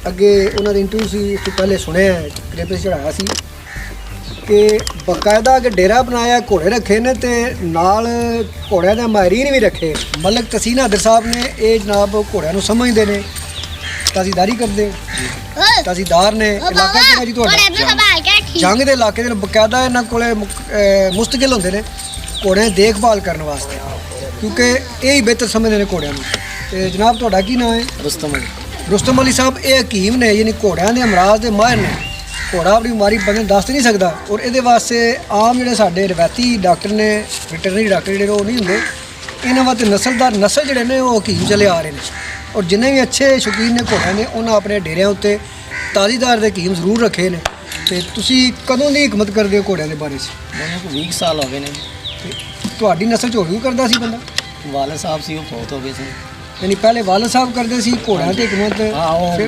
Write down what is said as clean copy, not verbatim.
ਅੱਗੇ ਉਹਨਾਂ ਦੇ ਇੰਟਰਵਿਊ ਸੀ, ਇਸ ਤੋਂ ਪਹਿਲੇ ਸੁਣਿਆ ਕਲਿੱਪ ਚੜਾਇਆ ਸੀ ਕਿ ਬਕਾਇਦਾ ਕਿ ਡੇਰਾ ਬਣਾਇਆ, ਘੋੜੇ ਰੱਖੇ ਨੇ ਤੇ ਨਾਲ ਘੋੜਿਆਂ ਦੇ ਮਾਹਿਰੀਨ ਵੀ ਰੱਖੇ। ਮਲਕ ਤਸੀਨ ਹਾਦਰ ਸਾਹਿਬ ਨੇ ਇਹ ਜਨਾਬ ਘੋੜਿਆਂ ਨੂੰ ਸਮਝਦੇ ਨੇ, ਤਾਜ਼ੀਦਾਰੀ ਕਰਦੇ, ਤਾਜ਼ੀਦਾਰ ਨੇ। ਇਲਾਕਾ ਕਿਹੜਾ ਜੀ ਤੁਹਾਡਾ? ਜੰਗ ਦੇ ਇਲਾਕੇ ਦੇ ਬਕਾਇਦਾ ਇਹਨਾਂ ਕੋਲੇ ਮੁਸਤਕਿਲ ਹੁੰਦੇ ਨੇ ਘੋੜਿਆਂ ਦੀ ਦੇਖਭਾਲ ਕਰਨ ਵਾਸਤੇ, ਕਿਉਂਕਿ ਇਹ ਹੀ ਬਿਹਤਰ ਸਮਝਦੇ ਨੇ ਘੋੜਿਆਂ ਨੂੰ। ਤੇ ਜਨਾਬ ਤੁਹਾਡਾ ਕੀ ਨਾਮ ਹੈ? ਰੁਸਤਮ ਅਲੀ। ਰੁਸਤਮ ਅਲੀ ਸਾਹਿਬ ਇਹ ਹਕੀਮ ਨੇ, ਯਾਨੀ ਘੋੜਿਆਂ ਦੇ ਅਮਰਾਜ਼ ਦੇ ਮਾਹਿਰ ਨੇ। ਘੋੜਾ ਆਪਣੀ ਬਿਮਾਰੀ ਬੰਦੇ ਨੂੰ ਦੱਸ ਨਹੀਂ ਸਕਦਾ, ਔਰ ਇਹਦੇ ਵਾਸਤੇ ਆਮ ਜਿਹੜੇ ਸਾਡੇ ਰਵਾਇਤੀ ਡਾਕਟਰ ਨੇ, ਵੈਟਰਨਰੀ ਡਾਕਟਰ ਜਿਹੜੇ ਉਹ ਨਹੀਂ ਹੁੰਦੇ, ਇਹਨਾਂ ਵਾਸਤੇ ਨਸਲ ਜਿਹੜੇ ਨੇ ਉਹ ਹਕੀਮ ਚਲੇ ਆ ਰਹੇ ਨੇ। ਔਰ ਜਿੰਨੇ ਵੀ ਅੱਛੇ ਸ਼ੌਕੀਨ ਨੇ ਘੋੜਿਆਂ ਦੇ, ਉਹਨਾਂ ਆਪਣੇ ਡੇਰਿਆਂ ਉੱਤੇ ਤਾਜ਼ੀਦਾਰ ਦੇ ਹਕੀਮ ਜ਼ਰੂਰ ਰੱਖੇ ਨੇ। ਤੇ ਤੁਸੀਂ ਕਦੋਂ ਦੀ ਹਕਮਤ ਕਰਦੇ ਹੋ ਘੋੜਿਆਂ ਦੇ ਬਾਰੇ 'ਚ? ਮੈਨੂੰ ਕੋਈ 20 ਸਾਲ ਹੋ ਗਏ ਨੇ। ਤੇ ਤੁਹਾਡੀ ਨਸਲ 'ਚ ਹੋਰ ਵੀ ਕਰਦਾ ਸੀ ਬੰਦਾ? ਵਾਲਦ ਸਾਹਿਬ ਸੀ, ਉਹ ਫੌਤ ਹੋ ਗਏ ਸੀ। ਯਾਨੀ ਪਹਿਲੇ ਵਾਲਦ ਸਾਹਿਬ ਕਰਦੇ ਸੀ ਘੋੜਿਆਂ ਦੀ ਹਕਮਤ, ਹਾਂ, ਉਹ